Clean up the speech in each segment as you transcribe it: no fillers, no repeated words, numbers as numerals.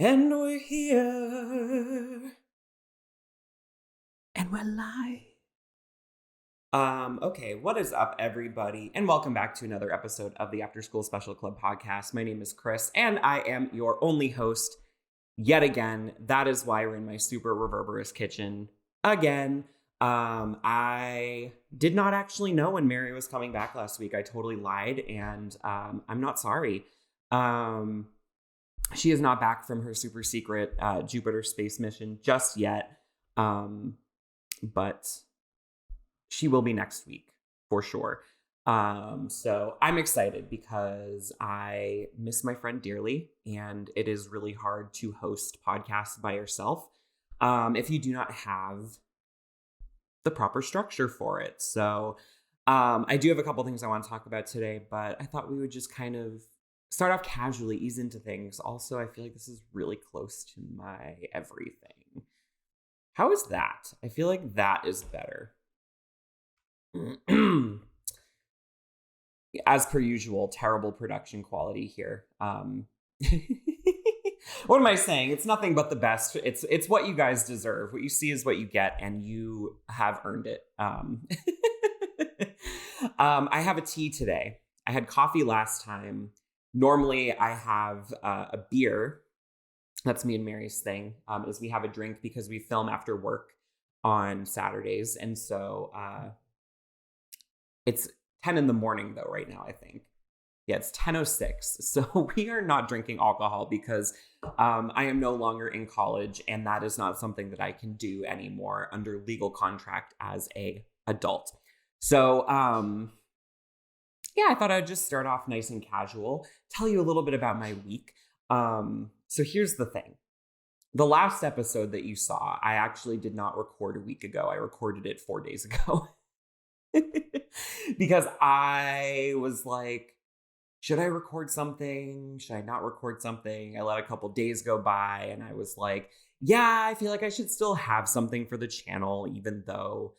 And we're here. And we're live. Okay, what is up, everybody? And welcome back to another episode of the Afterschool Special Club podcast. My name is Chris, and I am your only host yet again. That is why we're in my super reverberous kitchen again. I did not actually know when Mary was coming back last week. I totally lied, and I'm not sorry. She is not back from her super secret Jupiter space mission just yet, but she will be next week for sure. So I'm excited because I miss my friend dearly, and it is really hard to host podcasts by yourself if you do not have the proper structure for it. So I do have a couple things I want to talk about today, but I thought we would just kind of start off casually, ease into things. Also, I feel like this is really close to my everything. How is that? I feel like that is better. As per usual, terrible production quality here. What am I saying? It's nothing but the best. It's what you guys deserve. What you see is what you get, and you have earned it. I have a tea today. I had coffee last time. Normally, I have a beer. That's me and Mary's thing, is we have a drink because we film after work on Saturdays. And so it's 10 in the morning, though, right now, I think. Yeah, it's 10:06. So we are not drinking alcohol because I am no longer in college, and that is not something that I can do anymore under legal contract as a adult. So yeah, I thought I'd just start off nice and casual, tell you a little bit about my week. So here's the thing. The last episode that you saw, I actually did not record a week ago. I recorded it 4 days ago. Because I was like, should I record something? Should I not record something? I let a couple days go by, and I was like, yeah, I feel like I should still have something for the channel, even though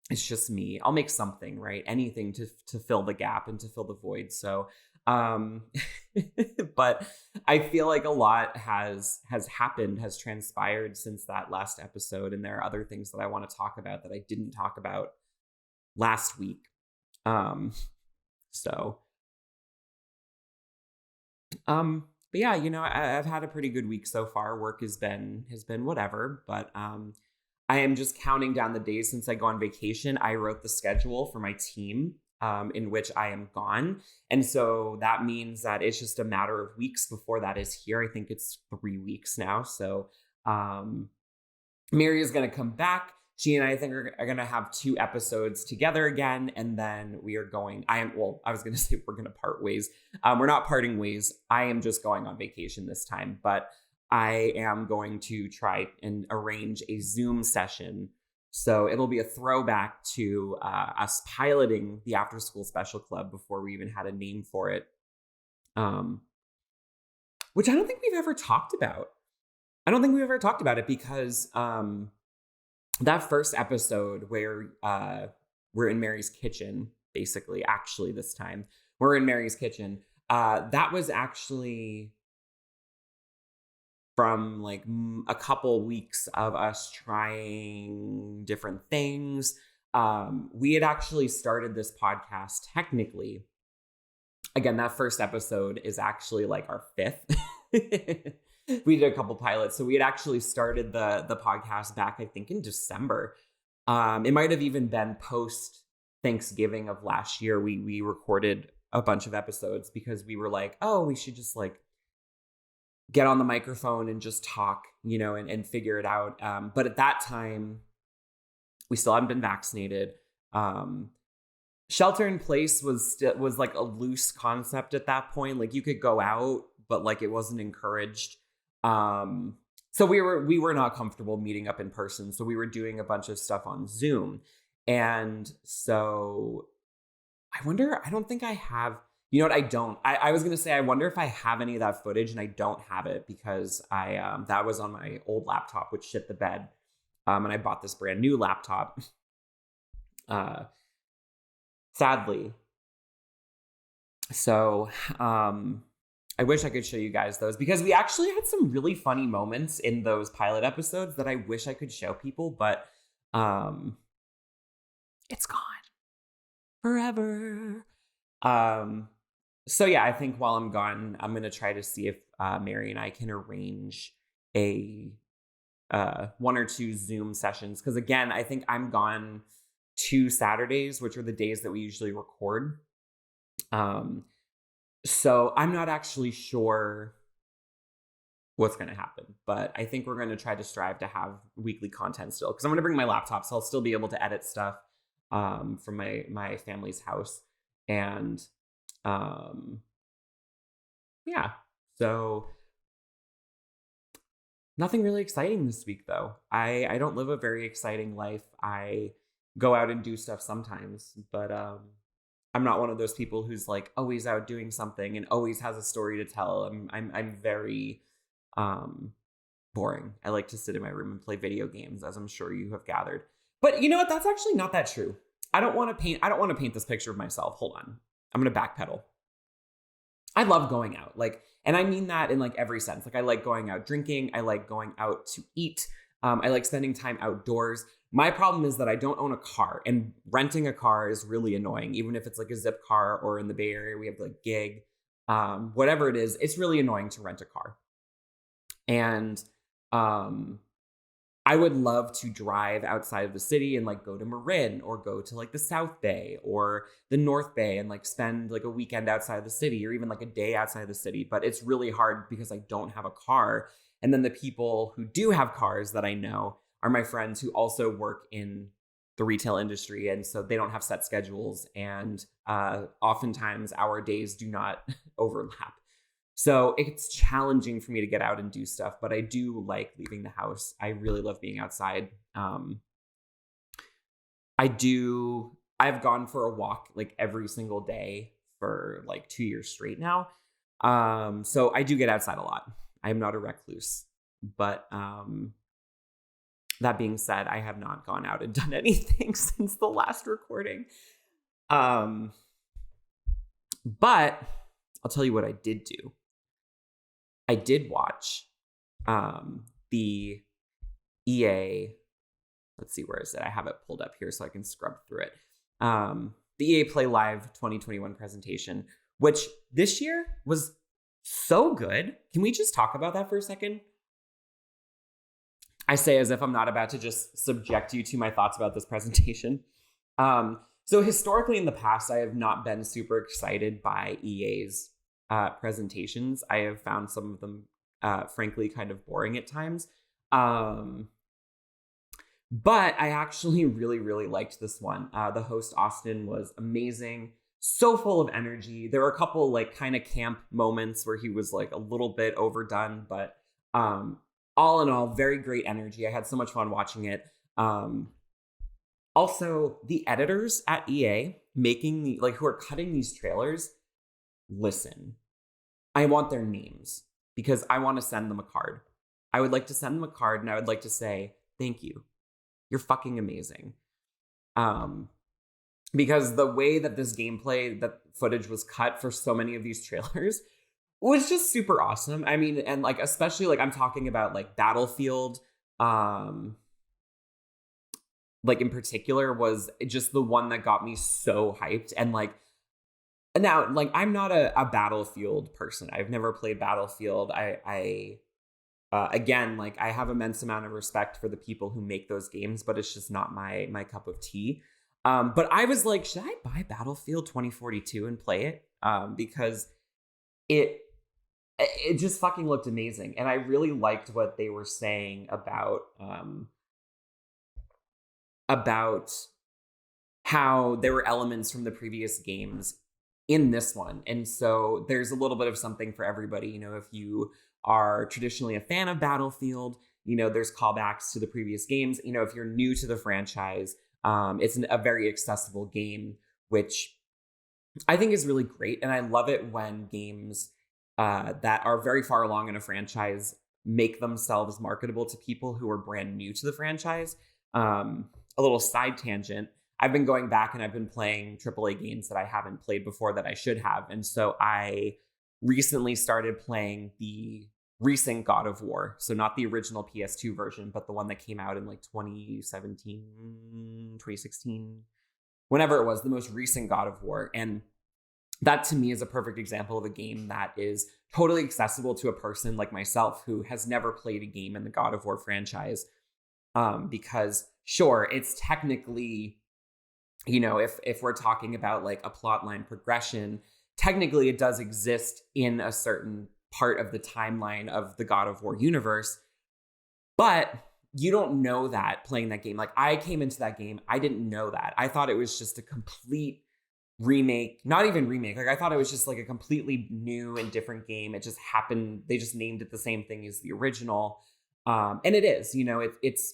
it's just me. I'll make something, right? Anything to fill the gap and to fill the void. So, but I feel like a lot has happened, has transpired since that last episode. And there are other things that I want to talk about that I didn't talk about last week. But yeah, I've had a pretty good week so far. Work has been whatever, but I am just counting down the days since I go on vacation. I wrote the schedule for my team in which I am gone. And so that means that it's just a matter of weeks before that is here. I think it's 3 weeks now. So Mary is going to come back. She and I think are going to have 2 episodes together again. And then we are going, I was going to say we're going to part ways. We're not parting ways. I am just going on vacation this time, but I am going to try and arrange a Zoom session. So it'll be a throwback to us piloting the Afterschool Special Club before we even had a name for it, which I don't think we've ever talked about. I don't think we've ever talked about it because that first episode where we're in Mary's kitchen, basically, actually this time, we're in Mary's kitchen. That was actually from like a couple weeks of us trying different things. We had actually started this podcast technically. Again, that first episode is actually like our 5th. We did a couple pilots. So we had actually started the podcast back, I think, in December. It might have even been post Thanksgiving of last year. We recorded a bunch of episodes because we were like, oh, we should just like get on the microphone and just talk, and figure it out. But at that time, we still hadn't been vaccinated. Shelter in place was like a loose concept at that point. Like you could go out, but like it wasn't encouraged. So we were not comfortable meeting up in person. So we were doing a bunch of stuff on Zoom. And so I don't think I have. You know what? I don't. I was going to say, I wonder if I have any of that footage, and I don't have it because that was on my old laptop, which shit the bed. And I bought this brand new laptop. Sadly. So I wish I could show you guys those because we actually had some really funny moments in those pilot episodes that I wish I could show people, but it's gone forever. So yeah, I think while I'm gone, I'm going to try to see if Mary and I can arrange a 1 or 2 Zoom sessions. Because again, I think I'm gone 2 Saturdays, which are the days that we usually record. So I'm not actually sure what's going to happen, but I think we're going to try to strive to have weekly content still, because I'm going to bring my laptop, so I'll still be able to edit stuff from my family's house. And yeah, so nothing really exciting this week, though. I don't live a very exciting life. I go out and do stuff sometimes, but I'm not one of those people who's like always out doing something and always has a story to tell. I'm very boring. I like to sit in my room and play video games, as I'm sure you have gathered. But you know what? That's actually not that true. I don't want to paint this picture of myself. Hold on. I'm going to backpedal. I love going out. And I mean that in every sense. I like going out drinking. I like going out to eat. I like spending time outdoors. My problem is that I don't own a car, and renting a car is really annoying. Even if it's a Zip car, or in the Bay Area, we have Gig, whatever it is, it's really annoying to rent a car. And I would love to drive outside of the city and go to Marin, or go to the South Bay or the North Bay and spend a weekend outside of the city, or even a day outside of the city. But it's really hard because I don't have a car. And then the people who do have cars that I know are my friends who also work in the retail industry. And so they don't have set schedules. And oftentimes our days do not overlap. So it's challenging for me to get out and do stuff, but I do like leaving the house. I really love being outside. I've gone for a walk every single day for 2 years straight now. So I do get outside a lot. I am not a recluse, but that being said, I have not gone out and done anything since the last recording. But I'll tell you what I did do. I did watch the EA, let's see, where is it? I have it pulled up here so I can scrub through it. The EA Play Live 2021 presentation, which this year was so good. Can we just talk about that for a second? I say as if I'm not about to just subject you to my thoughts about this presentation. So historically in the past, I have not been super excited by EA's presentations. I have found some of them, frankly, kind of boring at times. But I actually really, really liked this one. The host, Austin, was amazing. So full of energy. There were a couple kind of camp moments where he was a little bit overdone, but all in all, very great energy. I had so much fun watching it. Also, the editors at EA making who are cutting these trailers, listen, I want their names because I want to send them a card. I would like to send them a card, and I would like to say, thank you. You're fucking amazing. Because the way that this gameplay, that footage was cut for so many of these trailers was just super awesome. I mean, and especially I'm talking about Battlefield, in particular was just the one that got me so hyped. And now I'm not a Battlefield person. I've never played Battlefield. I again, I have immense amount of respect for the people who make those games, but it's just not my cup of tea. But I was should I buy Battlefield 2042 and play it? Because it just fucking looked amazing. And I really liked what they were saying about how there were elements from the previous games in this one. And so there's a little bit of something for everybody. If you are traditionally a fan of Battlefield, there's callbacks to the previous games. If you're new to the franchise, it's a very accessible game, which I think is really great. And I love it when games that are very far along in a franchise make themselves marketable to people who are brand new to the franchise. A little side tangent. I've been going back and I've been playing AAA games that I haven't played before that I should have. And so I recently started playing the recent God of War. So not the original PS2 version, but the one that came out in like 2017, 2016, whenever it was, the most recent God of War. And that to me is a perfect example of a game that is totally accessible to a person like myself who has never played a game in the God of War franchise. Because sure, it's technically, you know, if we're talking about like a plotline progression, technically it does exist in a certain part of the timeline of the God of War universe, but you don't know that playing that game. Like, I came into that game, I didn't know that. I thought it was just a complete remake, not even remake. Like, I thought it was just like a completely new and different game. It just happened, they just named it the same thing as the original. And it is, you know, it's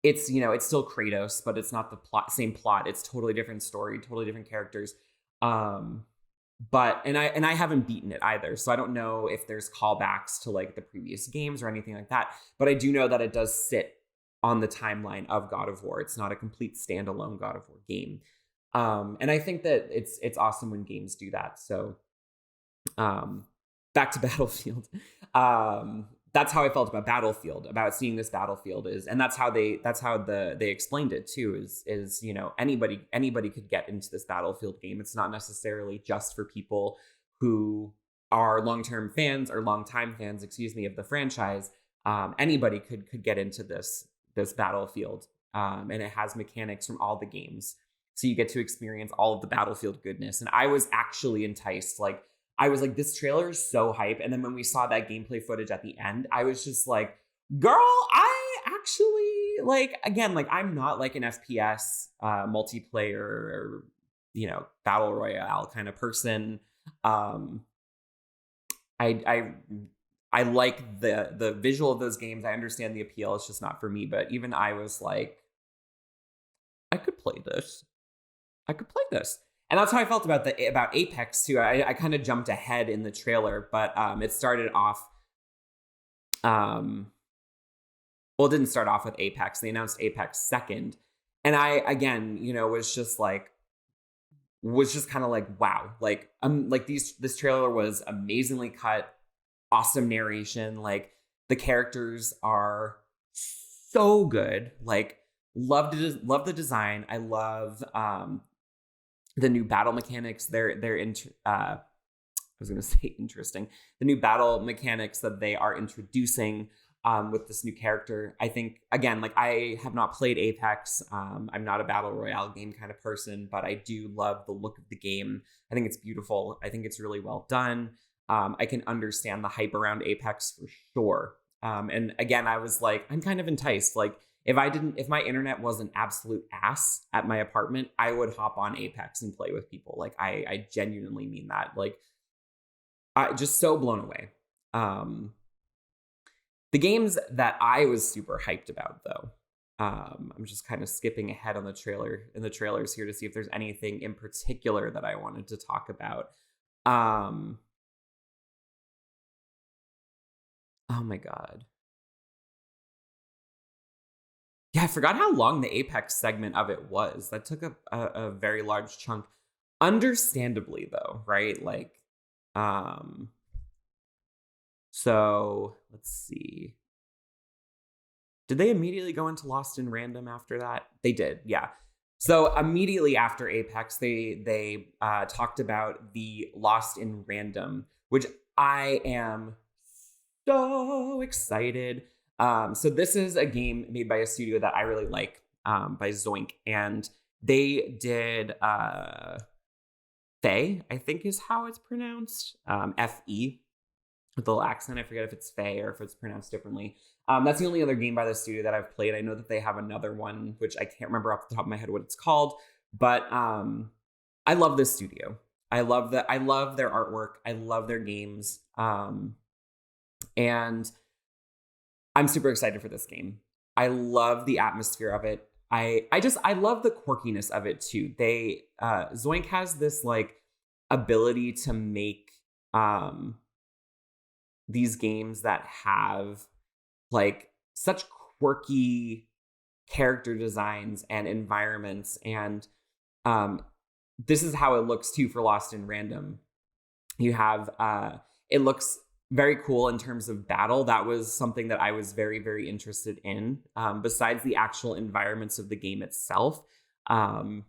you know, it's still Kratos, but it's not the same plot. It's totally different story, totally different characters. But I haven't beaten it either, so I don't know if there's callbacks to like the previous games or anything like that. But I do know that it does sit on the timeline of God of War. It's not a complete standalone God of War game. And I think that it's awesome when games do that. So back to Battlefield. That's how I felt about Battlefield, about seeing this Battlefield is, and that's how they explained it too, is, you know, anybody could get into this Battlefield game. It's not necessarily just for people who are long-time fans, of the franchise. Anybody could get into this Battlefield. And it has mechanics from all the games. So you get to experience all of the Battlefield goodness. And I was actually enticed. Like, I was like, this trailer is so hype. And then when we saw that gameplay footage at the end, I was just like, girl, I actually, like, again, like, I'm not like an FPS multiplayer or, you know, battle royale kind of person. I like the visual of those games. I understand the appeal. It's just not for me. But even I was like, I could play this. And that's how I felt about Apex too. I kind of jumped ahead in the trailer, but it started off. Well, it didn't start off with Apex. They announced Apex second, and I, again, you know, was just kind of like, wow, like this trailer was amazingly cut, awesome narration. Like, the characters are so good. Like, love the design. I love the new battle mechanics. I was going to say interesting. The new battle mechanics that they are introducing with this new character. I think, again, like, I have not played Apex. I'm not a battle royale game kind of person, but I do love the look of the game. I think it's beautiful. I think it's really well done. I can understand the hype around Apex for sure. And again, I was like, I'm kind of enticed. Like, if my internet was an absolute ass at my apartment, I would hop on Apex and play with people. Like, I genuinely mean that. Like, I just so blown away. The games that I was super hyped about, though, I'm just kind of skipping ahead in the trailers here to see if there's anything in particular that I wanted to talk about. Oh my God. Yeah, I forgot how long the Apex segment of it was. That took a very large chunk. Understandably, though, right? Like, so let's see. Did they immediately go into Lost in Random after that? They did, yeah. So immediately after Apex, they talked about the Lost in Random, which I am so excited. So this is a game made by a studio that I really like, by Zoink, and they did Faye, I think is how it's pronounced, F-E, with a little accent. I forget if it's Faye or if it's pronounced differently. That's the only other game by the studio that I've played. I know that they have another one, which I can't remember off the top of my head what it's called, but I love this studio. I love their artwork. I love their games. And I'm super excited for this game. I love the atmosphere of it. I love the quirkiness of it too. They Zoink has this like ability to make these games that have like such quirky character designs and environments, and this is how it looks too for Lost in Random. You have, it looks very cool in terms of battle. That was something that I was very, very interested in. Besides the actual environments of the game itself, I'm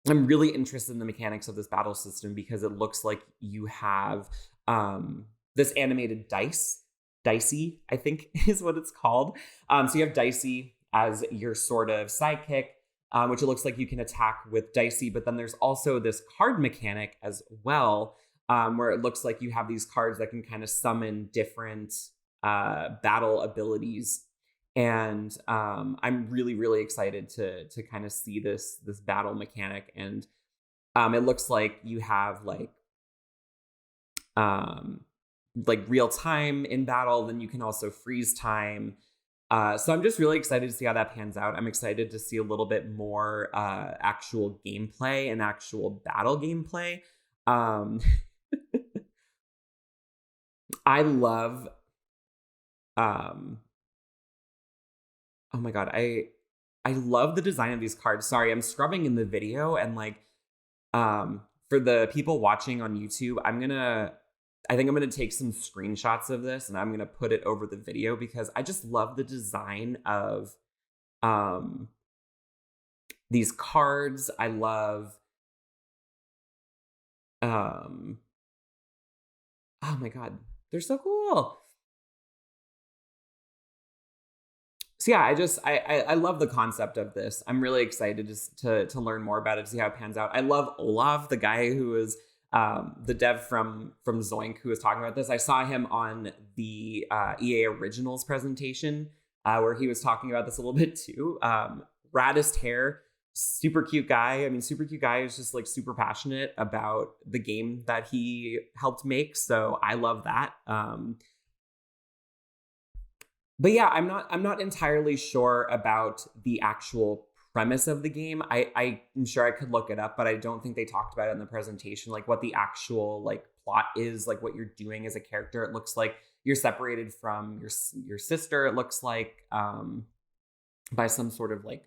really interested in the mechanics of this battle system because it looks like you have this animated Dicey, I think is what it's called. So you have Dicey as your sort of sidekick, which it looks like you can attack with Dicey, but then there's also this card mechanic as well, where it looks like you have these cards that can kind of summon different battle abilities. And I'm really, really excited to kind of see this battle mechanic. And it looks like you have like real time in battle. Then you can also freeze time. So I'm just really excited to see how that pans out. I'm excited to see a little bit more actual gameplay and actual battle gameplay. I love oh my god, I love the design of these cards. Sorry, I'm scrubbing in the video, and like for the people watching on YouTube, I think I'm gonna take some screenshots of this and I'm gonna put it over the video because I just love the design of these cards. I love oh my god, they're so cool. So yeah, I love the concept of this. I'm really excited to learn more about it, to see how it pans out. I love Olaf, the guy who is the dev from Zoink, who was talking about this. I saw him on the EA Originals presentation where he was talking about this a little bit too. Raddest hair, super cute guy. I mean, super cute guy who's just like super passionate about the game that he helped make. So I love that. But yeah, I'm not entirely sure about the actual premise of the game. I'm sure I could look it up, but I don't think they talked about it in the presentation, like what the actual like plot is, like what you're doing as a character. It looks like you're separated from your sister. It looks like by some sort of like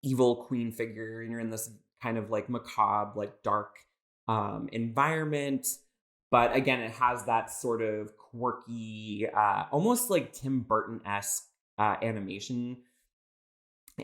evil queen figure, and you're in this kind of like macabre, like dark environment. But again, it has that sort of quirky, almost like Tim Burton-esque animation.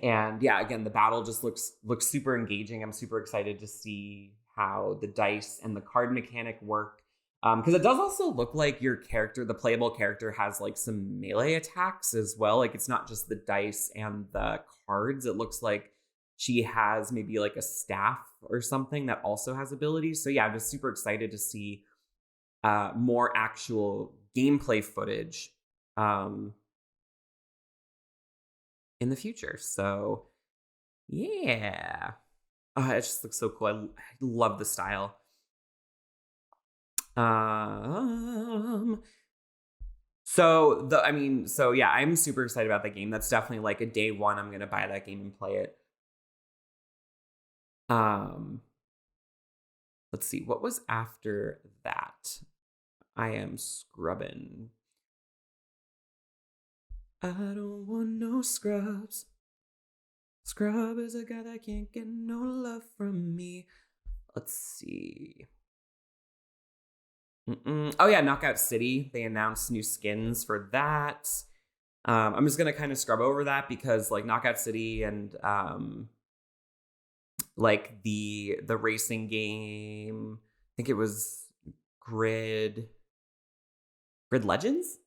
And yeah, again, the battle just looks super engaging. I'm super excited to see how the dice and the card mechanic work. Because it does also look like your character, the playable character, has like some melee attacks as well. Like it's not just the dice and the cards. It looks like she has maybe like a staff or something that also has abilities. So yeah, I'm just super excited to see more actual gameplay footage in the future. So yeah, it just looks so cool. I love the style. So yeah, I'm super excited about that game. That's definitely like a day one. I'm gonna buy that game and play it. Let's see, what was after that? I am scrubbing. I don't want no scrubs. Scrub is a guy that can't get no love from me. Let's see. Oh yeah, Knockout City. They announced new skins for that. I'm just gonna kind of scrub over that because like Knockout City and like the racing game, I think it was Grid Legends,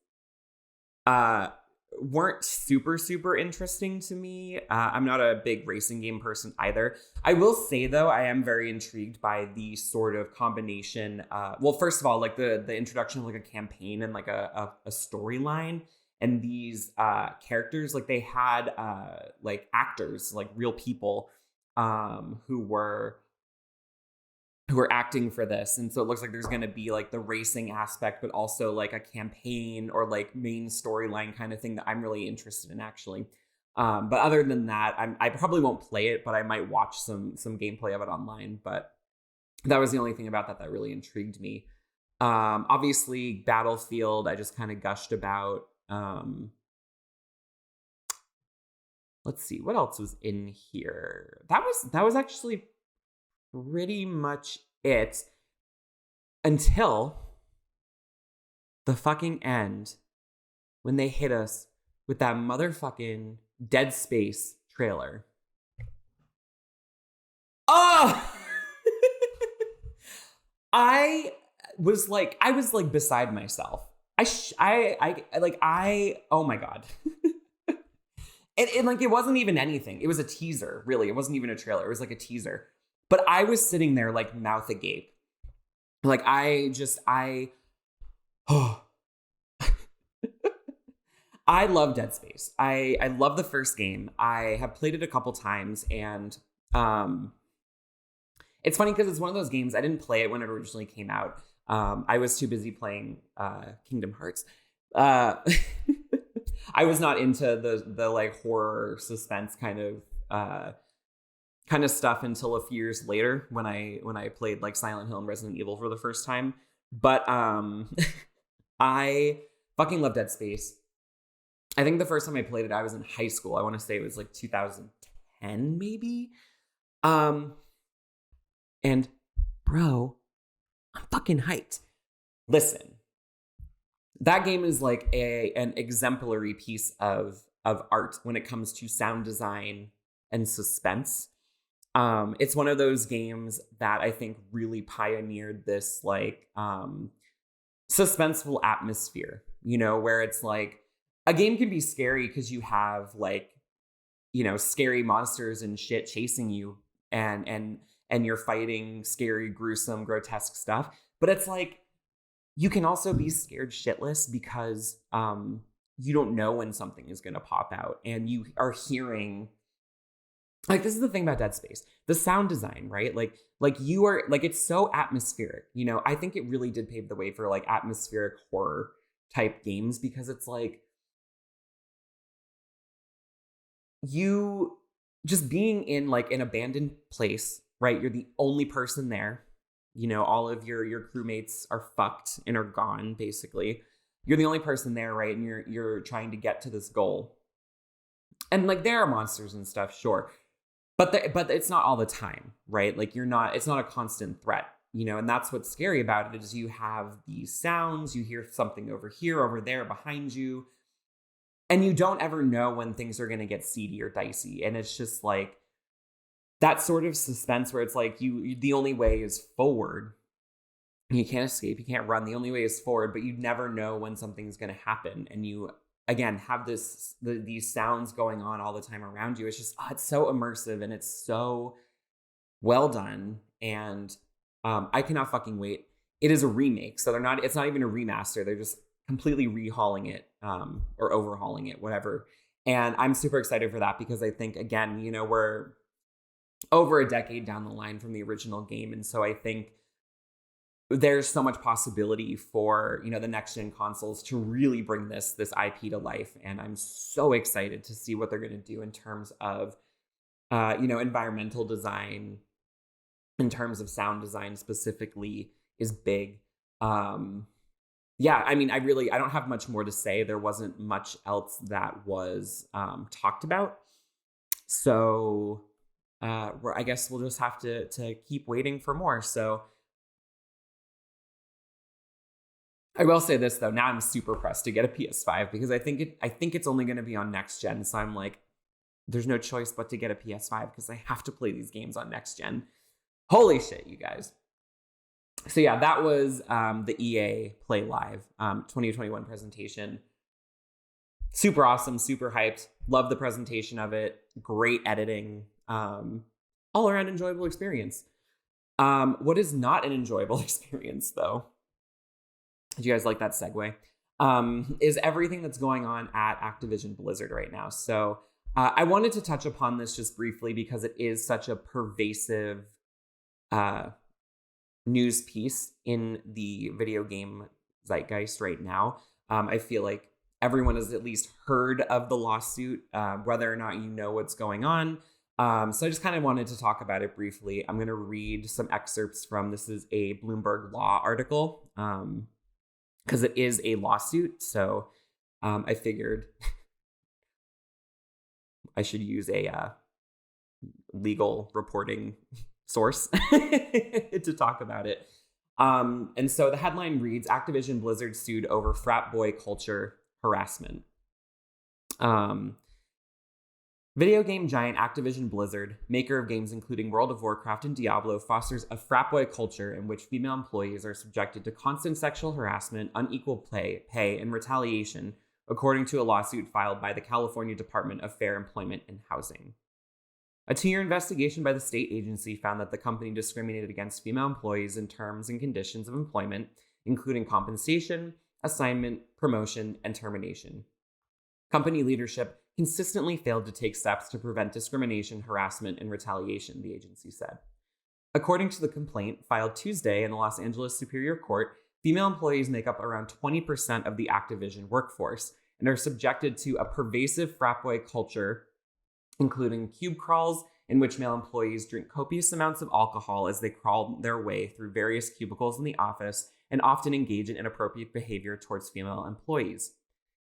weren't super interesting to me. I'm not a big racing game person either. I will say though, I am very intrigued by the sort of combination. Well, first of all, like the introduction of like a campaign and like a storyline, and these characters, like they had like actors, like real people who were acting for this. And so it looks like there's going to be like the racing aspect, but also like a campaign or like main storyline kind of thing that I'm really interested in actually. But other than that, I probably won't play it, but I might watch some gameplay of it online. But that was the only thing about that really intrigued me. Obviously Battlefield, I just kind of gushed about. Let's see what else was in here. That was actually pretty much it. Until the fucking end, when they hit us with that motherfucking Dead Space trailer. Oh! I was like beside myself. Oh my God. And like, it wasn't even anything. It was a teaser, really. It wasn't even a trailer. It was like a teaser. But I was sitting there like mouth agape. Like oh. I love Dead Space. I love the first game. I have played it a couple times, and it's funny because it's one of those games, I didn't play it when it originally came out. I was too busy playing Kingdom Hearts. I was not into the like horror suspense kind of stuff until a few years later when I played like Silent Hill and Resident Evil for the first time. But I fucking love Dead Space. I think the first time I played it, I was in high school. I want to say it was like 2010, maybe. And bro, I'm fucking hyped. Listen, that game is like an exemplary piece of art when it comes to sound design and suspense. It's one of those games that I think really pioneered this like suspenseful atmosphere, where it's like a game can be scary because you have like, scary monsters and shit chasing you and you're fighting scary, gruesome, grotesque stuff. But it's like, you can also be scared shitless because you don't know when something is going to pop out, and you are hearing, like, this is the thing about Dead Space, the sound design, right? Like you are like, it's so atmospheric, I think it really did pave the way for like atmospheric horror type games, because it's like, you just being in like an abandoned place, right? You're the only person there. All of your crewmates are fucked and are gone, basically. You're the only person there, right? And you're trying to get to this goal. And like, there are monsters and stuff, sure. But it's not all the time, right? Like, it's not a constant threat, and that's what's scary about it, is you have these sounds, you hear something over here, over there, behind you, and you don't ever know when things are going to get seedy or dicey. And it's just like that sort of suspense where it's like, the only way is forward. You can't escape, you can't run. The only way is forward, but you never know when something's going to happen. And you, again, have these sounds going on all the time around you. It's just, it's so immersive, and it's so well done. And I cannot fucking wait. It is a remake, so it's not even a remaster. They're just completely rehauling it, or overhauling it, whatever. And I'm super excited for that, because I think, again, we're over a decade down the line from the original game. And so I think there's so much possibility for, the next gen consoles to really bring this IP to life. And I'm so excited to see what they're going to do in terms of, environmental design, in terms of sound design specifically, is big. Yeah, I mean, I don't have much more to say. There wasn't much else that was talked about. So I guess we'll just have to keep waiting for more. So I will say this, though. Now I'm super pressed to get a PS5, because I think it's only going to be on next gen. So I'm like, there's no choice but to get a PS5, because I have to play these games on next gen. Holy shit, you guys. So yeah, that was the EA Play Live 2021 presentation. Super awesome, super hyped. Love the presentation of it. Great editing. All around enjoyable experience. What is not an enjoyable experience, though? Do you guys like that segue? Is everything that's going on at Activision Blizzard right now. So I wanted to touch upon this just briefly, because it is such a pervasive news piece in the video game zeitgeist right now. I feel like everyone has at least heard of the lawsuit, whether or not you know what's going on. So I just kind of wanted to talk about it briefly. I'm going to read some excerpts from, this is a Bloomberg Law article, because it is a lawsuit. So I figured I should use a legal reporting source to talk about it. And so the headline reads, Activision Blizzard sued over frat boy culture harassment. Video game giant Activision Blizzard, maker of games including World of Warcraft and Diablo, fosters a frat boy culture in which female employees are subjected to constant sexual harassment, unequal pay, and retaliation, according to a lawsuit filed by the California Department of Fair Employment and Housing. A 2-year investigation by the state agency found that the company discriminated against female employees in terms and conditions of employment, including compensation, assignment, promotion, and termination. Company leadership consistently failed to take steps to prevent discrimination, harassment, and retaliation, the agency said. According to the complaint filed Tuesday in the Los Angeles Superior Court, female employees make up around 20% of the Activision workforce and are subjected to a pervasive frat boy culture, including cube crawls in which male employees drink copious amounts of alcohol as they crawl their way through various cubicles in the office and often engage in inappropriate behavior towards female employees.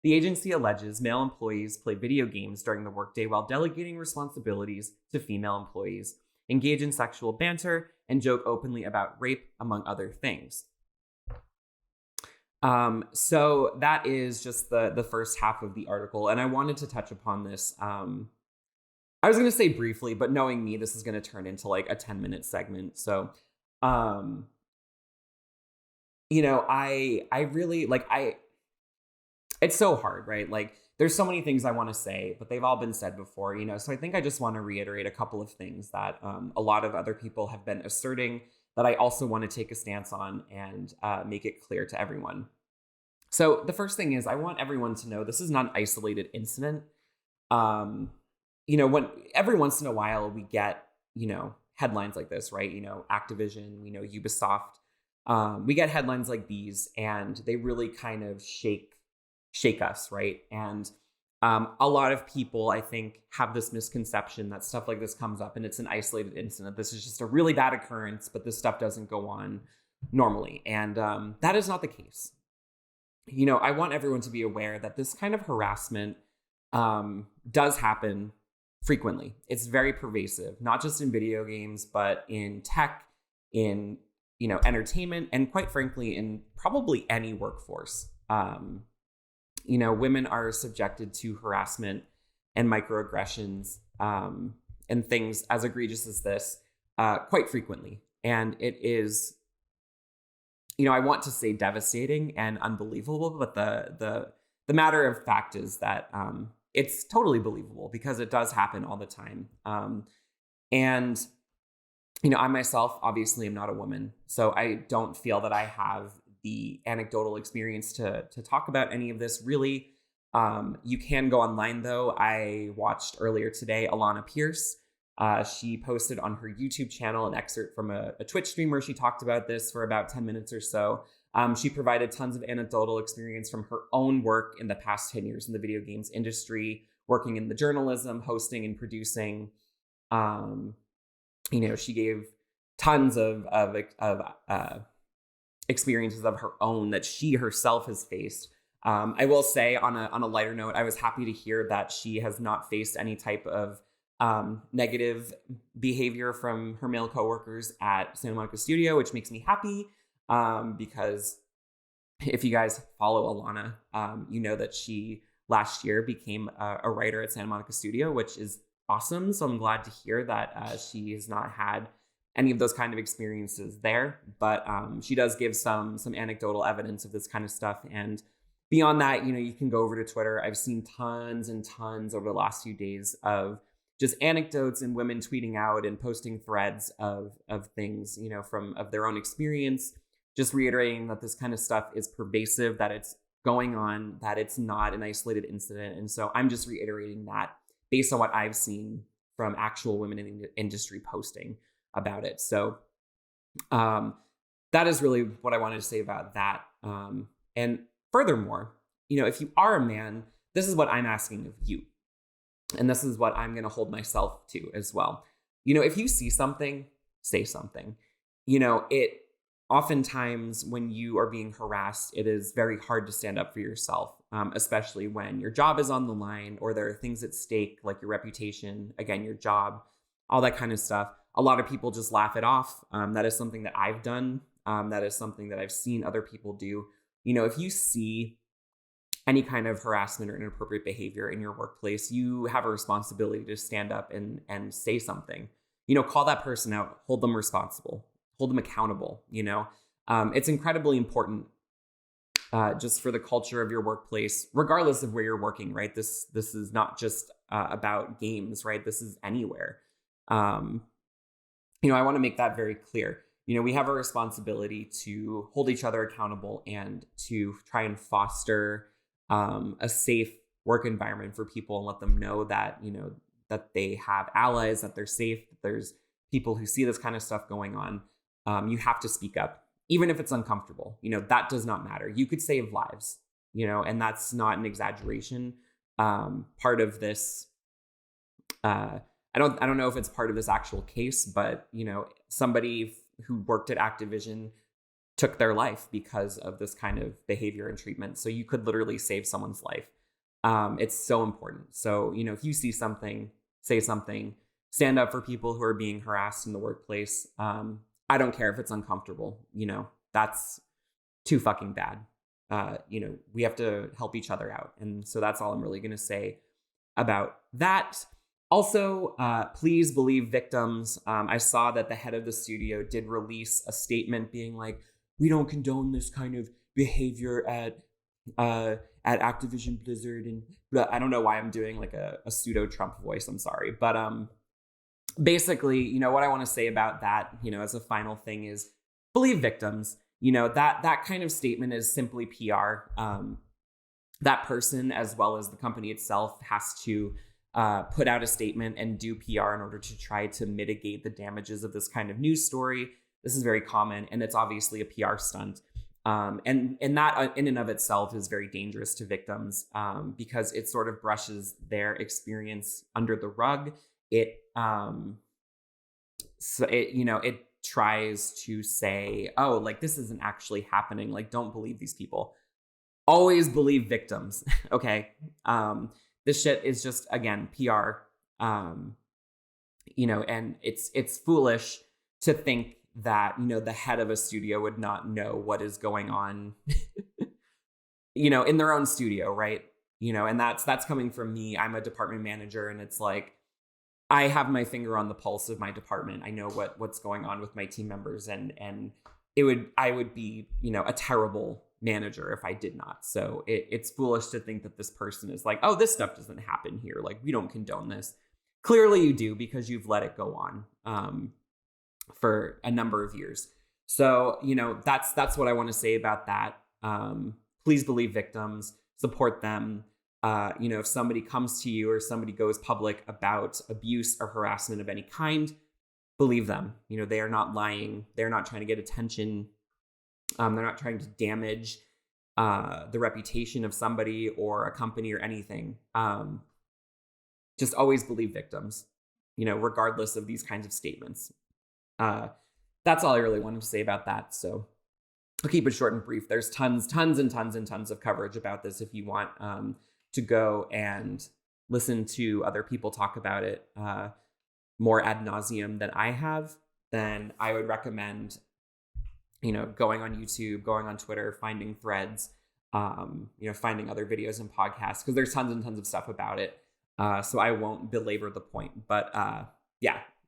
The agency alleges male employees play video games during the workday while delegating responsibilities to female employees, engage in sexual banter, and joke openly about rape, among other things. So that is just the first half of the article, and I wanted to touch upon this. I was going to say briefly, but knowing me, this is going to turn into like a 10-minute segment. So, I really it's so hard, right? Like there's so many things I want to say, but they've all been said before, so I think I just want to reiterate a couple of things that a lot of other people have been asserting that I also want to take a stance on and make it clear to everyone. So the first thing is I want everyone to know this is not an isolated incident. When every once in a while we get, headlines like this, right? Activision, Ubisoft, we get headlines like these and they really kind of shake us, right? And a lot of people, I think, have this misconception that stuff like this comes up and it's an isolated incident. This is just a really bad occurrence, but this stuff doesn't go on normally. And that is not the case. I want everyone to be aware that this kind of harassment does happen frequently. It's very pervasive, not just in video games, but in tech, in, entertainment, and quite frankly, in probably any workforce. Women are subjected to harassment and microaggressions and things as egregious as this quite frequently. And it is, I want to say devastating and unbelievable, but the matter of fact is that it's totally believable because it does happen all the time. And I myself obviously am not a woman, so I don't feel that I have the anecdotal experience to talk about any of this really. You can go online though. I watched earlier today Alana Pierce. She posted on her YouTube channel an excerpt from a Twitch stream where she talked about this for about 10 minutes or so. She provided tons of anecdotal experience from her own work in the past 10 years in the video games industry, working in the journalism, hosting and producing. She gave tons of experiences of her own that she herself has faced. I will say on a lighter note, I was happy to hear that she has not faced any type of negative behavior from her male coworkers at Santa Monica Studio, which makes me happy because if you guys follow Alana, you know that she last year became a writer at Santa Monica Studio, which is awesome. So I'm glad to hear that she has not had any of those kind of experiences there, but she does give some anecdotal evidence of this kind of stuff. And beyond that, you can go over to Twitter. I've seen tons and tons over the last few days of just anecdotes and women tweeting out and posting threads of things, of their own experience, just reiterating that this kind of stuff is pervasive, that it's going on, that it's not an isolated incident. And so I'm just reiterating that based on what I've seen from actual women in the industry posting about it. So that is really what I wanted to say about that. And furthermore, if you are a man, this is what I'm asking of you. And this is what I'm going to hold myself to as well. If you see something, say something. It oftentimes when you are being harassed, it is very hard to stand up for yourself, especially when your job is on the line or there are things at stake like your reputation, again, your job, all that kind of stuff. A lot of people just laugh it off. That is something that I've done That is something that I've seen other people do. If you see any kind of harassment or inappropriate behavior in your workplace, you have a responsibility to stand up and say something. Call that person out, hold them responsible, hold them accountable. It's incredibly important just for the culture of your workplace, regardless of where you're working, right? This is not just about games, right? This is anywhere. I want to make that very clear. We have a responsibility to hold each other accountable and to try and foster a safe work environment for people and let them know that, that they have allies, that they're safe, that there's people who see this kind of stuff going on. You have to speak up, even if it's uncomfortable. That does not matter. You could save lives, and that's not an exaggeration. Part of this, I don't know if it's part of this actual case, but, somebody who worked at Activision took their life because of this kind of behavior and treatment. So you could literally save someone's life. It's so important. So, if you see something, say something, stand up for people who are being harassed in the workplace. I don't care if it's uncomfortable, that's too fucking bad. We have to help each other out. And so that's all I'm really going to say about that. Also, please believe victims. I saw that the head of the studio did release a statement being like, we don't condone this kind of behavior at Activision Blizzard. And I don't know why I'm doing like a pseudo Trump voice. I'm sorry. But basically, what I want to say about that, as a final thing is believe victims. That kind of statement is simply PR. That person, as well as the company itself, has to put out a statement and do PR in order to try to mitigate the damages of this kind of news story. This is very common, and it's obviously a PR stunt. And that in and of itself is very dangerous to victims because it sort of brushes their experience under the rug. It tries to say, oh, like this isn't actually happening. Like, don't believe these people. Always believe victims. Okay. This shit is just, again, PR. And it's foolish to think that, the head of a studio would not know what is going on, in their own studio, right? And that's coming from me. I'm a department manager, and it's like, I have my finger on the pulse of my department. I know what's going on with my team members, and I would be, a terrible manager if I did not. So it's foolish to think that this person is like, oh, this stuff doesn't happen here. Like, we don't condone this. Clearly you do, because you've let it go on for a number of years. So, that's what I want to say about that. Please believe victims, support them. If somebody comes to you or somebody goes public about abuse or harassment of any kind, believe them. They are not lying. They're not trying to get attention. They're not trying to damage the reputation of somebody or a company or anything. Just always believe victims, regardless of these kinds of statements. That's all I really wanted to say about that. So I'll keep it short and brief. There's tons and tons of coverage about this if you want to go and listen to other people talk about it more ad nauseum than I have. Then I would recommend, going on YouTube, going on Twitter, finding threads, finding other videos and podcasts, because there's tons and tons of stuff about it. So I won't belabor the point. But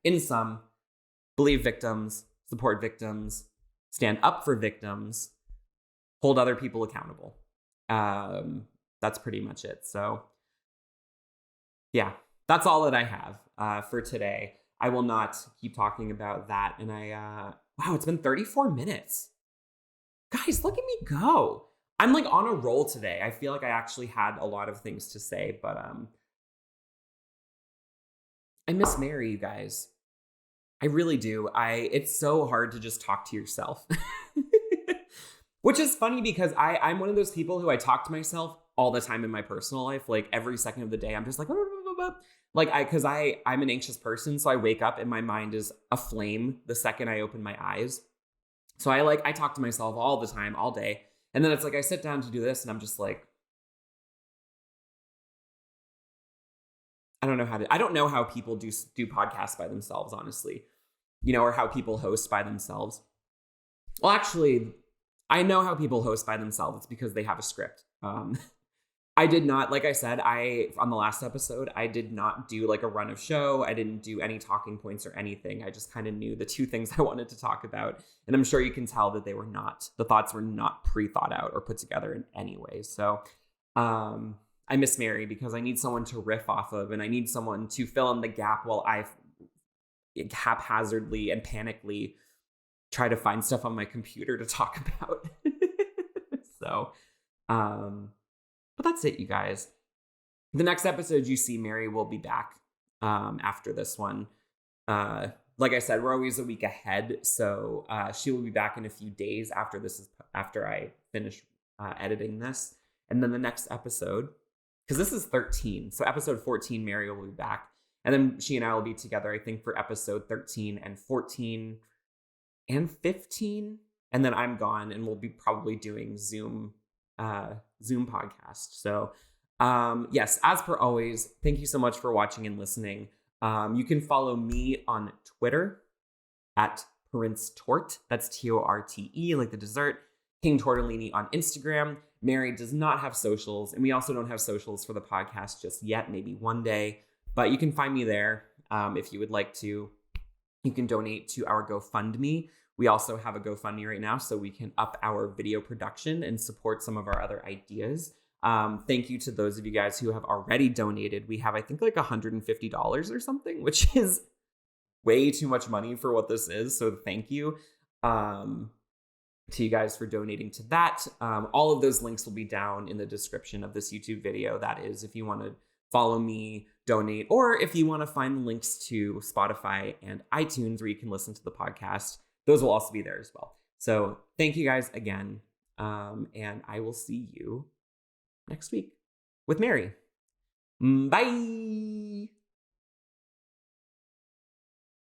in sum, believe victims, support victims, stand up for victims, hold other people accountable. That's pretty much it. So yeah, that's all that I have for today. I will not keep talking about that. And wow, it's been 34 minutes. Guys, look at me go. I'm like on a roll today. I feel like I actually had a lot of things to say, but I miss Mary, you guys. I really do. It's so hard to just talk to yourself. Which is funny because I'm one of those people who I talk to myself all the time in my personal life. Like every second of the day, I'm just like, because I'm an anxious person. So I wake up and my mind is aflame the second I open my eyes. So I talk to myself all the time, all day. And then it's like, I sit down to do this and I'm just like, I don't know how people do podcasts by themselves, honestly, or how people host by themselves. Well, actually, I know how people host by themselves. It's because they have a script. I did not, like I said, on the last episode, I did not do like a run of show. I didn't do any talking points or anything. I just kind of knew the two things I wanted to talk about. And I'm sure you can tell that the thoughts were not pre-thought out or put together in any way. So I miss Mary because I need someone to riff off of, and I need someone to fill in the gap while I haphazardly and panically try to find stuff on my computer to talk about. So, but that's it, you guys. The next episode you see, Mary will be back after this one. Like I said, we're always a week ahead, so she will be back in a few days after I finish editing this. And then the next episode, because this is 13, so episode 14, Mary will be back. And then she and I will be together, I think, for episode 13 and 14 and 15. And then I'm gone, and we'll be probably doing Zoom podcast. So yes, as per always, thank you so much for watching and listening. You can follow me on Twitter at Prince Tort. That's Torte, like the dessert. King Tortellini on Instagram. Mary does not have socials, and we also don't have socials for the podcast just yet, maybe one day, but you can find me there. If you would like to, you can donate to our GoFundMe. We also have a GoFundMe right now, so we can up our video production and support some of our other ideas. Thank you to those of you guys who have already donated. We have, I think, like $150 or something, which is way too much money for what this is. So thank you to you guys for donating to that. All of those links will be down in the description of this YouTube video. That is, if you want to follow me, donate, or if you want to find links to Spotify and iTunes where you can listen to the podcast, those will also be there as well. So thank you guys again. And I will see you next week with Mary. Bye.